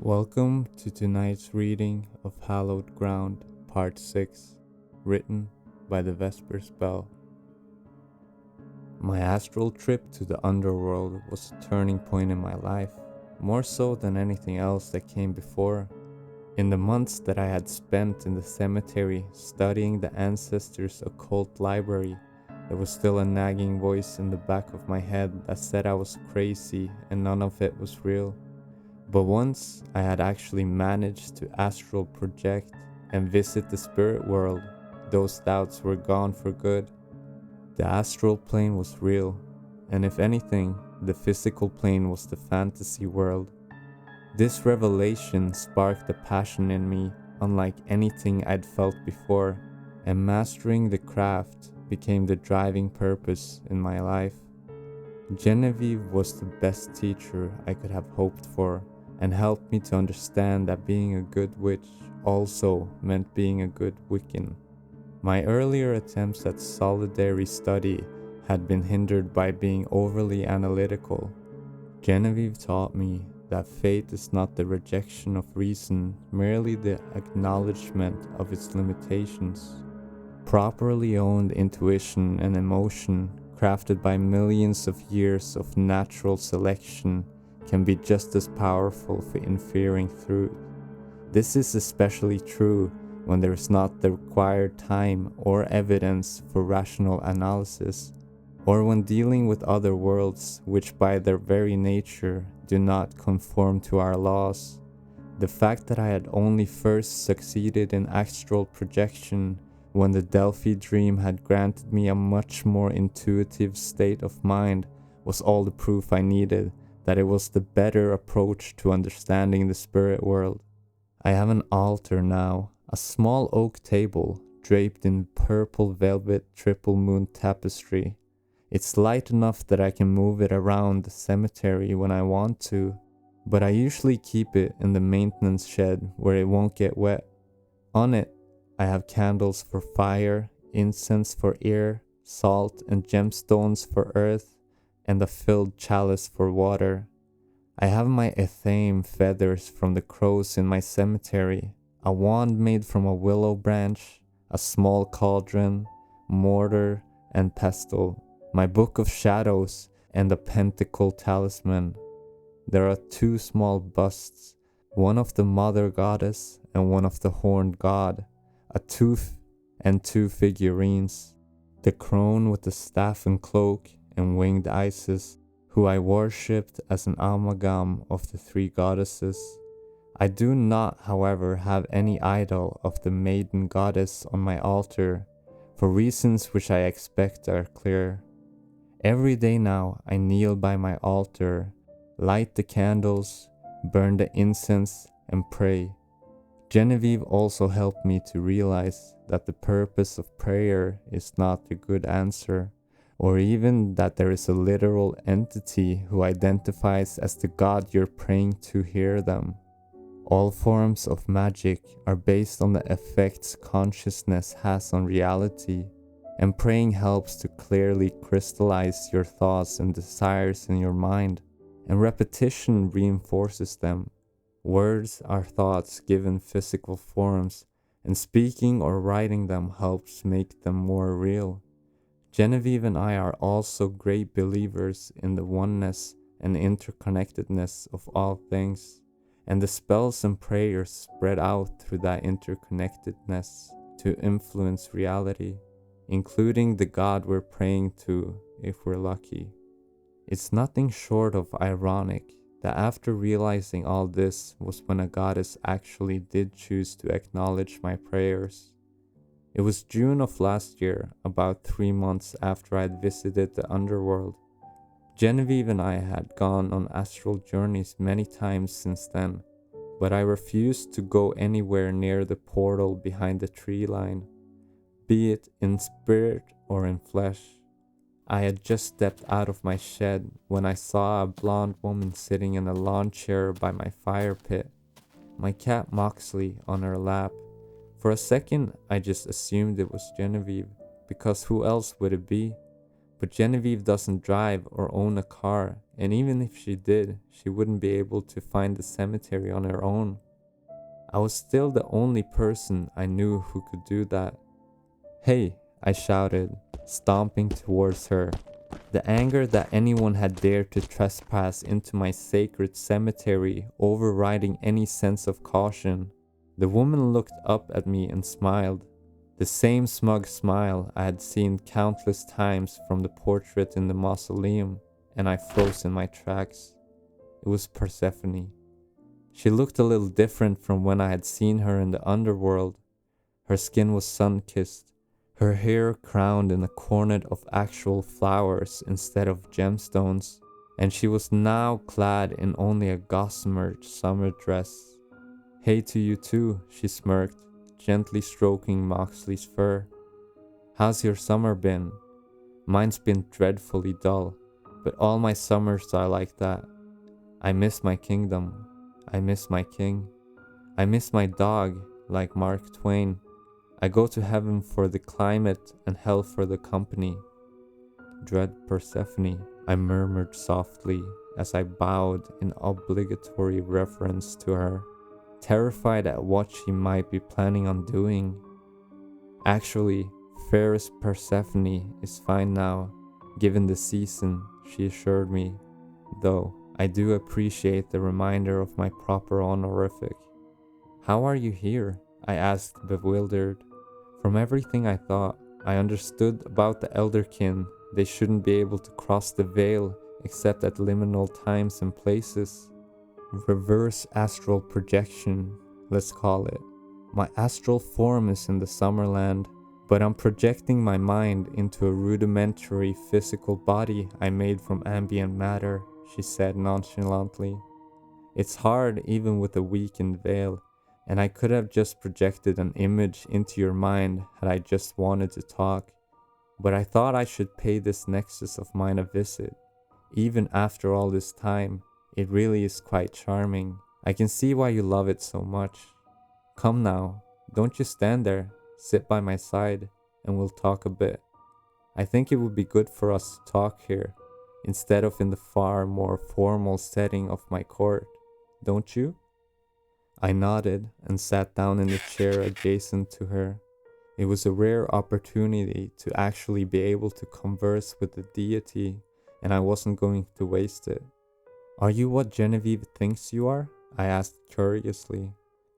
Welcome to tonight's reading of Hallowed Ground, Part 6, written by the Vesper spell. My astral trip to the underworld was a turning point in my life, more so than anything else that came before. In the months that I had spent in the cemetery studying the ancestors' occult library, there was still a nagging voice in the back of my head that said I was crazy and none of it was real. But once I had actually managed to astral project and visit the spirit world, those doubts were gone for good. The astral plane was real, and if anything, the physical plane was the fantasy world. This revelation sparked a passion in me unlike anything I'd felt before, and mastering the craft became the driving purpose in my life. Genevieve was the best teacher I could have hoped for, and helped me to understand that being a good witch also meant being a good Wiccan. My earlier attempts at solitary study had been hindered by being overly analytical. Genevieve taught me that faith is not the rejection of reason, merely the acknowledgement of its limitations. Properly owned intuition and emotion, crafted by millions of years of natural selection, can be just as powerful for inferring truth. This is especially true when there is not the required time or evidence for rational analysis, or when dealing with other worlds which by their very nature do not conform to our laws. The fact that I had only first succeeded in astral projection when the Delphi dream had granted me a much more intuitive state of mind was all the proof I needed that it was the better approach to understanding the spirit world. I have an altar now, a small oak table draped in purple velvet triple moon tapestry. It's light enough that I can move it around the cemetery when I want to, but I usually keep it in the maintenance shed where it won't get wet. On it, I have candles for fire, incense for air, salt and gemstones for earth, and a filled chalice for water. I have my ethame feathers from the crows in my cemetery, a wand made from a willow branch, a small cauldron, mortar and pestle, my book of shadows, and a pentacle talisman. There are two small busts, one of the mother goddess and one of the horned god, a tooth and two figurines, the crone with the staff and cloak, and winged Isis, who I worshipped as an amalgam of the three goddesses. I do not, however, have any idol of the maiden goddess on my altar, for reasons which I expect are clear. Every day now I kneel by my altar, light the candles, burn the incense, and pray. Genevieve also helped me to realize that the purpose of prayer is not the good answer, or even that there is a literal entity who identifies as the god you're praying to hear them. All forms of magic are based on the effects consciousness has on reality, and praying helps to clearly crystallize your thoughts and desires in your mind, and repetition reinforces them. Words are thoughts given physical forms, and speaking or writing them helps make them more real. Genevieve and I are also great believers in the oneness and interconnectedness of all things, and the spells and prayers spread out through that interconnectedness to influence reality, including the God we're praying to if we're lucky. It's nothing short of ironic that after realizing all this was when a goddess actually did choose to acknowledge my prayers. It was June of last year, about 3 months after I'd visited the underworld. Genevieve and I had gone on astral journeys many times since then, but I refused to go anywhere near the portal behind the tree line, be it in spirit or in flesh. I had just stepped out of my shed when I saw a blonde woman sitting in a lawn chair by my fire pit, my cat Moxley on her lap. For a second, I just assumed it was Genevieve, because who else would it be? But Genevieve doesn't drive or own a car, and even if she did, she wouldn't be able to find the cemetery on her own. I was still the only person I knew who could do that. "Hey," I shouted, stomping towards her. The anger that anyone had dared to trespass into my sacred cemetery overriding any sense of caution. The woman looked up at me and smiled. The same smug smile I had seen countless times from the portrait in the mausoleum, and I froze in my tracks. It was Persephone. She looked a little different from when I had seen her in the underworld. Her skin was sun-kissed, her hair crowned in a coronet of actual flowers instead of gemstones, and she was now clad in only a gossamer summer dress. "Hey to you too," she smirked, gently stroking Moxley's fur. "How's your summer been?" "Mine's been dreadfully dull, but all my summers are like that. I miss my kingdom. I miss my king. I miss my dog, like Mark Twain. I go to heaven for the climate and hell for the company." "Dread Persephone," I murmured softly as I bowed in obligatory reverence to her, terrified at what she might be planning on doing. "Actually, fairest Persephone is fine now, given the season," she assured me, "though I do appreciate the reminder of my proper honorific." "How are you here?" I asked, bewildered. From everything I thought, I understood about the Elderkin. They shouldn't be able to cross the veil except at liminal times and places. Reverse astral projection, let's call it. My astral form is in the Summerland, but I'm projecting my mind into a rudimentary physical body I made from ambient matter, she said nonchalantly. "It's hard even with a weakened veil, and I could have just projected an image into your mind had I just wanted to talk. But I thought I should pay this nexus of mine a visit. Even after all this time, it really is quite charming. I can see why you love it so much. Come now, don't you stand there, sit by my side, and we'll talk a bit. I think it would be good for us to talk here, instead of in the far more formal setting of my court, don't you?" I nodded and sat down in the chair adjacent to her. It was a rare opportunity to actually be able to converse with the deity, and I wasn't going to waste it. "Are you what Genevieve thinks you are?" I asked curiously.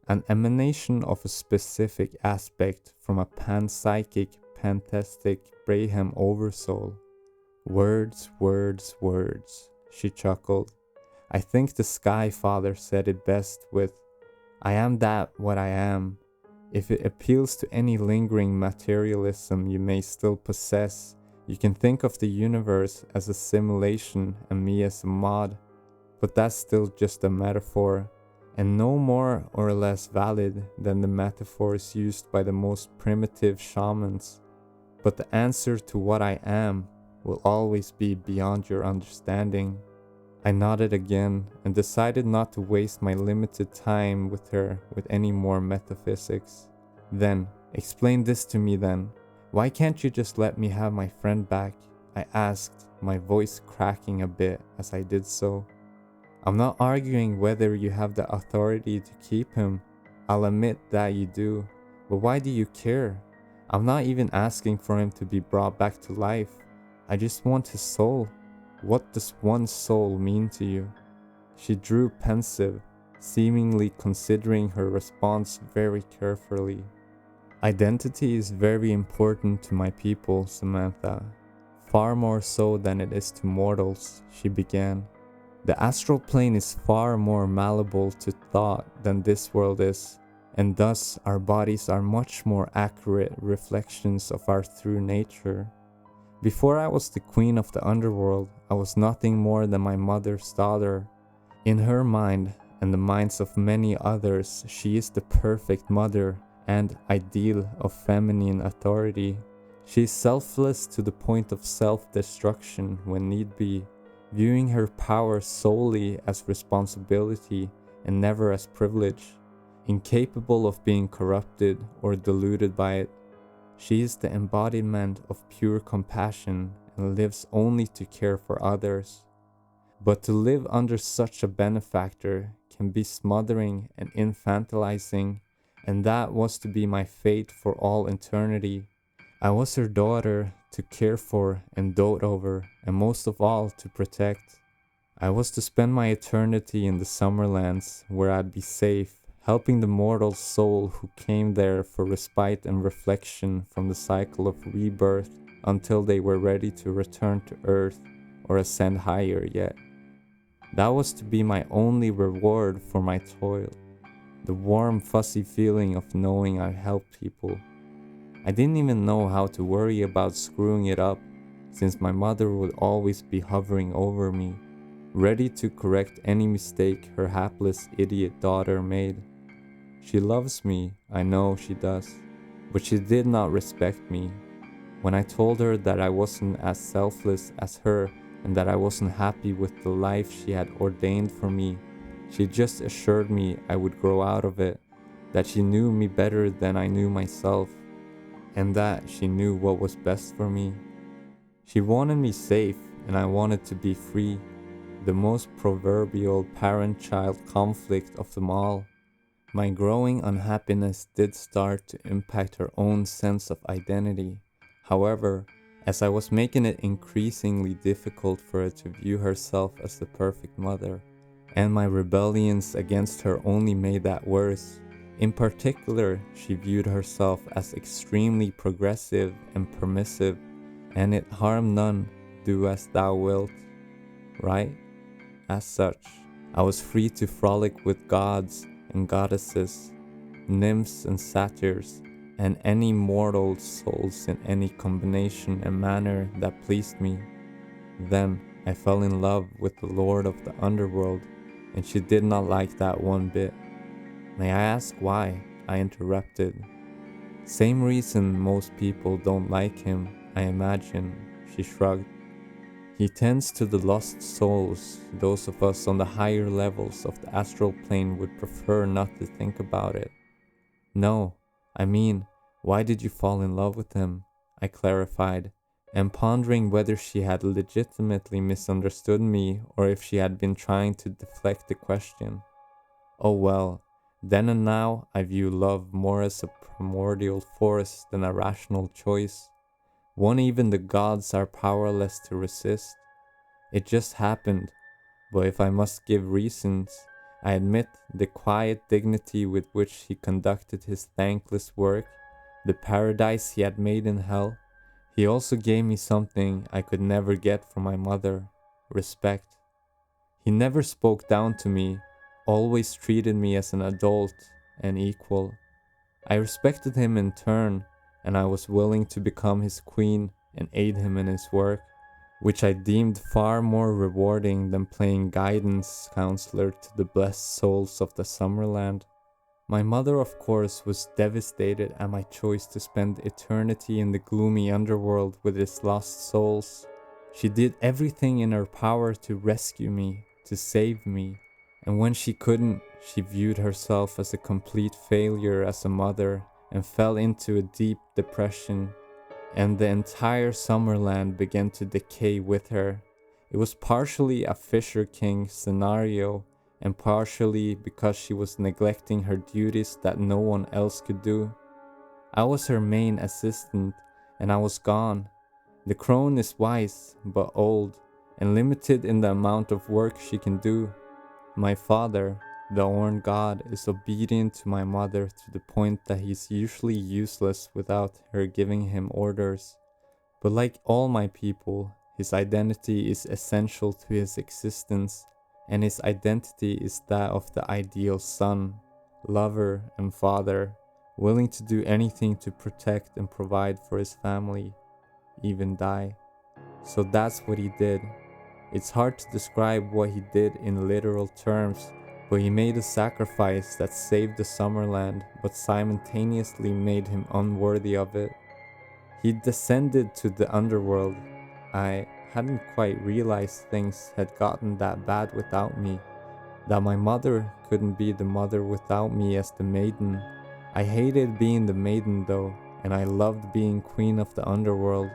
"An emanation of a specific aspect from a panpsychic, pantheistic Braham oversoul." "Words, words, words," she chuckled. "I think the Sky Father said it best with, 'I am that what I am.' If it appeals to any lingering materialism you may still possess, you can think of the universe as a simulation and me as a mod. But that's still just a metaphor, and no more or less valid than the metaphors used by the most primitive shamans. But the answer to what I am will always be beyond your understanding." I nodded again and decided not to waste my limited time with her with any more metaphysics. "Then, explain this to me then. Why can't you just let me have my friend back?" I asked, my voice cracking a bit as I did so. "I'm not arguing whether you have the authority to keep him. I'll admit that you do. But why do you care? I'm not even asking for him to be brought back to life. I just want his soul. What does one's soul mean to you?" She drew pensive, seemingly considering her response very carefully. "Identity is very important to my people, Samantha. Far more so than it is to mortals," she began. "The astral plane is far more malleable to thought than this world is, and thus our bodies are much more accurate reflections of our true nature. Before I was the queen of the underworld, I was nothing more than my mother's daughter. In her mind, and the minds of many others, she is the perfect mother and ideal of feminine authority. She is selfless to the point of self-destruction when need be, viewing her power solely as responsibility and never as privilege, incapable of being corrupted or deluded by it. She is the embodiment of pure compassion and lives only to care for others. But to live under such a benefactor can be smothering and infantilizing, and that was to be my fate for all eternity. I was her daughter to care for and dote over, and most of all to protect. I was to spend my eternity in the Summerlands, where I'd be safe, helping the mortal soul who came there for respite and reflection from the cycle of rebirth until they were ready to return to Earth or ascend higher yet. That was to be my only reward for my toil, the warm fuzzy feeling of knowing I helped people. I didn't even know how to worry about screwing it up, since my mother would always be hovering over me, ready to correct any mistake her hapless idiot daughter made. She loves me, I know she does, but she did not respect me. When I told her that I wasn't as selfless as her and that I wasn't happy with the life she had ordained for me, she just assured me I would grow out of it, that she knew me better than I knew myself, and that she knew what was best for me. She wanted me safe, and I wanted to be free, the most proverbial parent-child conflict of them all. My growing unhappiness did start to impact her own sense of identity. However, as I was making it increasingly difficult for her to view herself as the perfect mother, and my rebellions against her only made that worse. In particular, she viewed herself as extremely progressive and permissive, and it harm none, do as thou wilt, right? As such, I was free to frolic with gods and goddesses, nymphs and satyrs, and any mortal souls in any combination and manner that pleased me. Then I fell in love with the Lord of the Underworld, and she did not like that one bit. May I ask why? I interrupted. Same reason most people don't like him, I imagine, she shrugged. He tends to the lost souls. Those of us on the higher levels of the astral plane would prefer not to think about it. No, I mean, why did you fall in love with him? I clarified, and pondering whether she had legitimately misunderstood me or if she had been trying to deflect the question. Oh well, then and now I view love more as a primordial force than a rational choice, one even the gods are powerless to resist. It just happened, but if I must give reasons, I admit the quiet dignity with which he conducted his thankless work, the paradise he had made in hell. He also gave me something I could never get from my mother, respect. He never spoke down to me, always treated me as an adult and equal. I respected him in turn, and I was willing to become his queen and aid him in his work, which I deemed far more rewarding than playing guidance counselor to the blessed souls of the Summerland. My mother, of course, was devastated at my choice to spend eternity in the gloomy underworld with its lost souls. She did everything in her power to rescue me, to save me, and when she couldn't, she viewed herself as a complete failure as a mother and fell into a deep depression, and the entire Summerland began to decay with her. It was partially a Fisher King scenario, and partially because she was neglecting her duties that no one else could do. I was her main assistant, and I was gone. The crone is wise, but old, and limited in the amount of work she can do. My father, the Orn God, is obedient to my mother to the point that he is usually useless without her giving him orders. But like all my people, his identity is essential to his existence, and his identity is that of the ideal son, lover, and father, willing to do anything to protect and provide for his family, even die. So that's what he did. It's hard to describe what he did in literal terms, but he made a sacrifice that saved the Summerland, but simultaneously made him unworthy of it. He descended to the underworld. I hadn't quite realized things had gotten that bad without me, that my mother couldn't be the mother without me as the maiden. I hated being the maiden though, and I loved being queen of the underworld.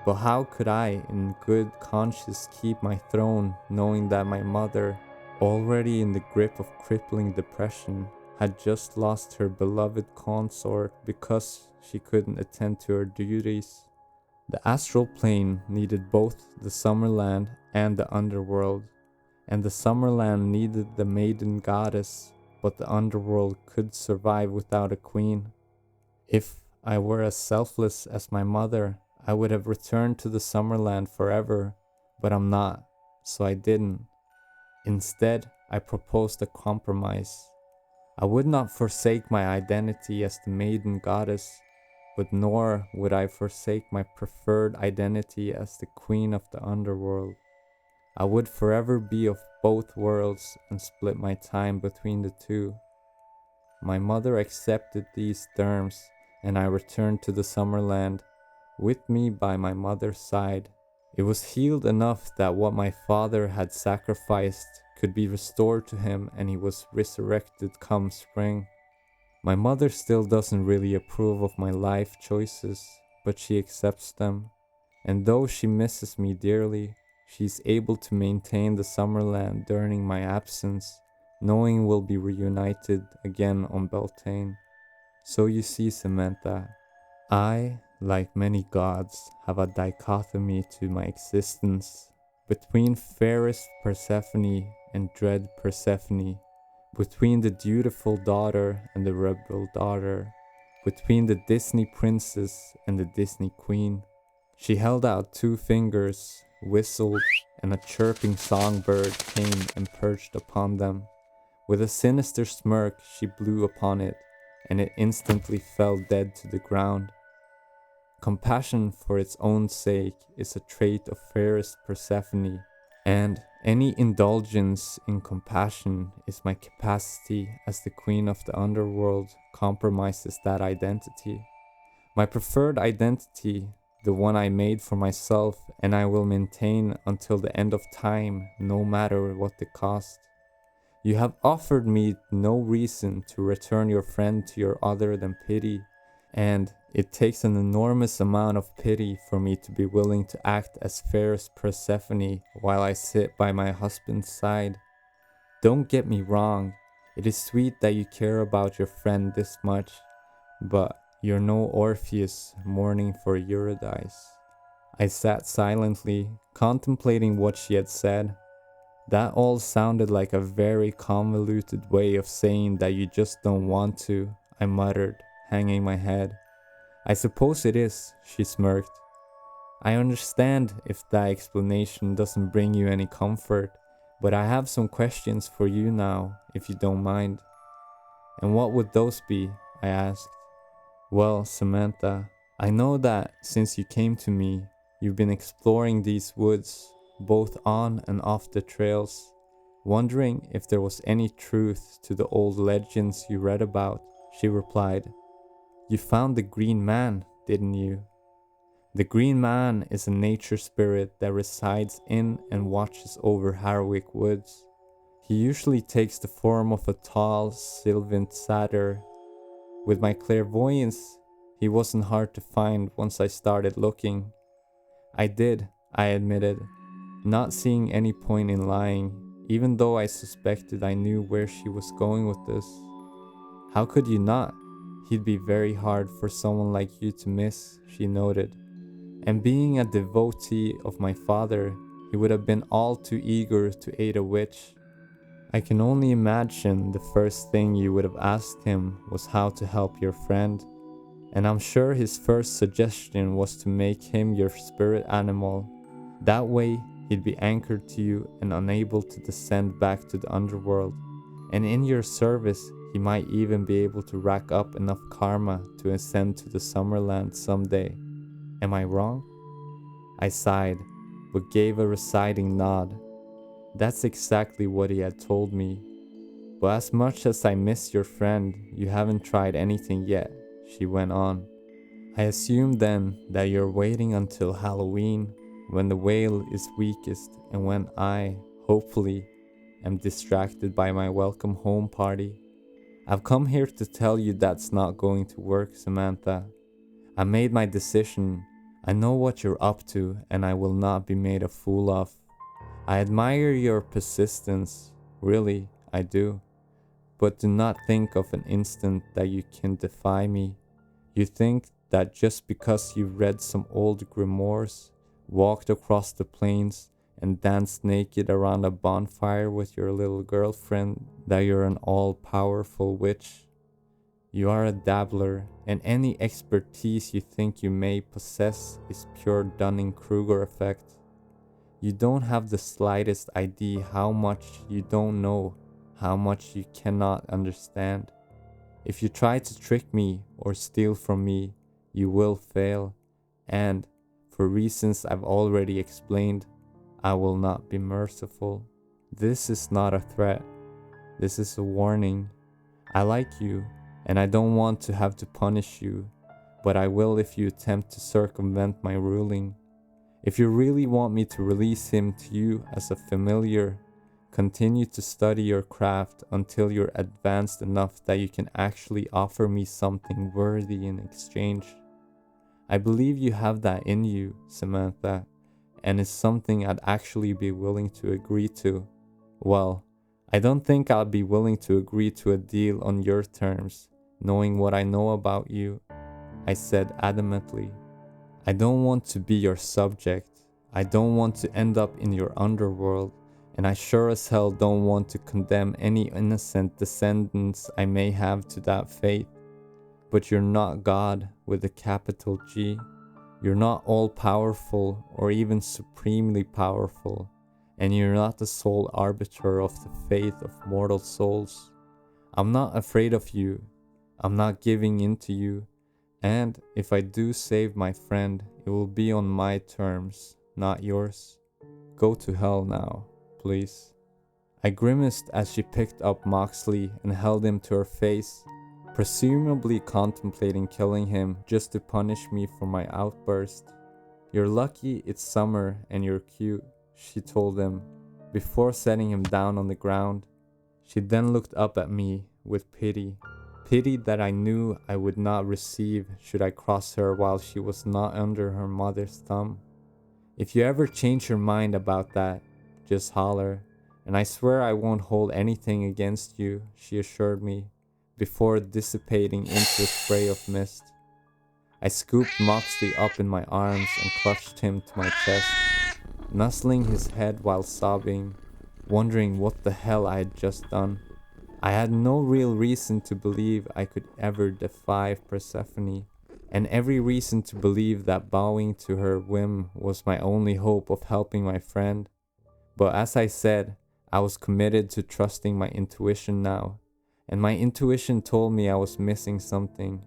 But how could I, in good conscience, keep my throne, knowing that my mother, already in the grip of crippling depression, had just lost her beloved consort because she couldn't attend to her duties? The astral plane needed both the Summerland and the underworld, and the Summerland needed the maiden goddess, but the underworld could survive without a queen. If I were as selfless as my mother, I would have returned to the Summerland forever, but I'm not, so I didn't. Instead, I proposed a compromise. I would not forsake my identity as the maiden goddess, but nor would I forsake my preferred identity as the queen of the underworld. I would forever be of both worlds and split my time between the two. My mother accepted these terms, and I returned to the Summerland, with me by my mother's side. It was healed enough that what my father had sacrificed could be restored to him, and he was resurrected come spring. My mother still doesn't really approve of my life choices, but she accepts them. And though she misses me dearly, she's able to maintain the Summerland during my absence, knowing we'll be reunited again on Beltane. So you see, Samantha, I, like many gods, have a dichotomy to my existence between fairest Persephone and dread Persephone, between the dutiful daughter and the rebel daughter, between the Disney princess and the Disney queen. She held out 2 fingers, whistled, and a chirping songbird came and perched upon them. With a sinister smirk, she blew upon it, and it instantly fell dead to the ground. Compassion for its own sake is a trait of fairest Persephone, and any indulgence in compassion is my capacity as the queen of the underworld compromises that identity. My preferred identity, the one I made for myself and I will maintain until the end of time, no matter what the cost. You have offered me no reason to return your friend to your other than pity, and it takes an enormous amount of pity for me to be willing to act as fair as Persephone while I sit by my husband's side. Don't get me wrong, it is sweet that you care about your friend this much, but you're no Orpheus mourning for Eurydice. I sat silently, contemplating what she had said. That all sounded like a very convoluted way of saying that you just don't want to, I muttered, hanging my head. I suppose it is, she smirked. I understand if that explanation doesn't bring you any comfort, but I have some questions for you now, if you don't mind. And what would those be? I asked. Well, Samantha, I know that since you came to me, you've been exploring these woods, both on and off the trails, wondering if there was any truth to the old legends you read about. She replied, You found the Green Man, didn't you? The Green Man is a nature spirit that resides in and watches over Harwick Woods. He usually takes the form of a tall, sylvan satyr. With my clairvoyance, he wasn't hard to find once I started looking. I admitted, not seeing any point in lying, even though I suspected I knew where she was going with this. How could you not? He'd be very hard for someone like you to miss, she noted. And being a devotee of my father, he would have been all too eager to aid a witch. I can only imagine the first thing you would have asked him was how to help your friend, and I'm sure his first suggestion was to make him your spirit animal. That way, he'd be anchored to you and unable to descend back to the underworld, and in your service, he might even be able to rack up enough karma to ascend to the Summerland someday. Am I wrong? I sighed, but gave a reciting nod. That's exactly what he had told me. But as much as I miss your friend, you haven't tried anything yet, she went on. I assume then that you're waiting until Halloween, when the whale is weakest and when I, hopefully, am distracted by my welcome home party. I've come here to tell you that's not going to work, Samantha. I made my decision. I know what you're up to, and I will not be made a fool of. I admire your persistence, really, I do. But do not think of an instant that you can defy me. You think that just because you read some old grimoires, walked across the plains, and danced naked around a bonfire with your little girlfriend, that you're an all-powerful witch. You are a dabbler, and any expertise you think you may possess is pure Dunning-Kruger effect. You don't have the slightest idea how much you don't know, how much you cannot understand. If you try to trick me or steal from me, you will fail, and, for reasons I've already explained, I will not be merciful. This is not a threat. This is a warning. I like you, and I don't want to have to punish you, but I will if you attempt to circumvent my ruling. If you really want me to release him to you as a familiar, continue to study your craft until you're advanced enough that you can actually offer me something worthy in exchange. I believe you have that in you, Samantha, and it's something I'd actually be willing to agree to. Well, I don't think I'll be willing to agree to a deal on your terms, knowing what I know about you, I said adamantly. I don't want to be your subject. I don't want to end up in your underworld, and I sure as hell don't want to condemn any innocent descendants I may have to that fate. But you're not God with a capital G. You're not all-powerful or even supremely powerful, and you're not the sole arbiter of the fate of mortal souls. I'm not afraid of you. I'm not giving in to you, and if I do save my friend, it will be on my terms, not yours. Go to hell now, please. I grimaced as she picked up Moxley and held him to her face, presumably contemplating killing him just to punish me for my outburst. You're lucky it's summer and you're cute, she told him, before setting him down on the ground. She then looked up at me with pity. Pity that I knew I would not receive should I cross her while she was not under her mother's thumb. If you ever change your mind about that, just holler, and I swear I won't hold anything against you, she assured me, before dissipating into a spray of mist. I scooped Moxley up in my arms and clutched him to my chest, nuzzling his head while sobbing, wondering what the hell I had just done. I had no real reason to believe I could ever defy Persephone, and every reason to believe that bowing to her whim was my only hope of helping my friend. But as I said, I was committed to trusting my intuition now, and my intuition told me I was missing something.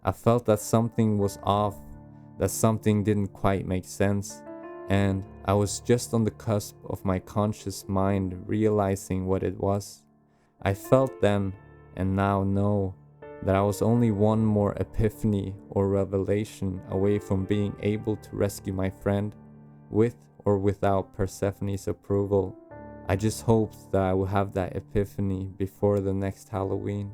I felt that something was off, that something didn't quite make sense, and I was just on the cusp of my conscious mind realizing what it was. I felt then, and now know, that I was only one more epiphany or revelation away from being able to rescue my friend, with or without Persephone's approval. I just hoped that I would have that epiphany before the next Halloween.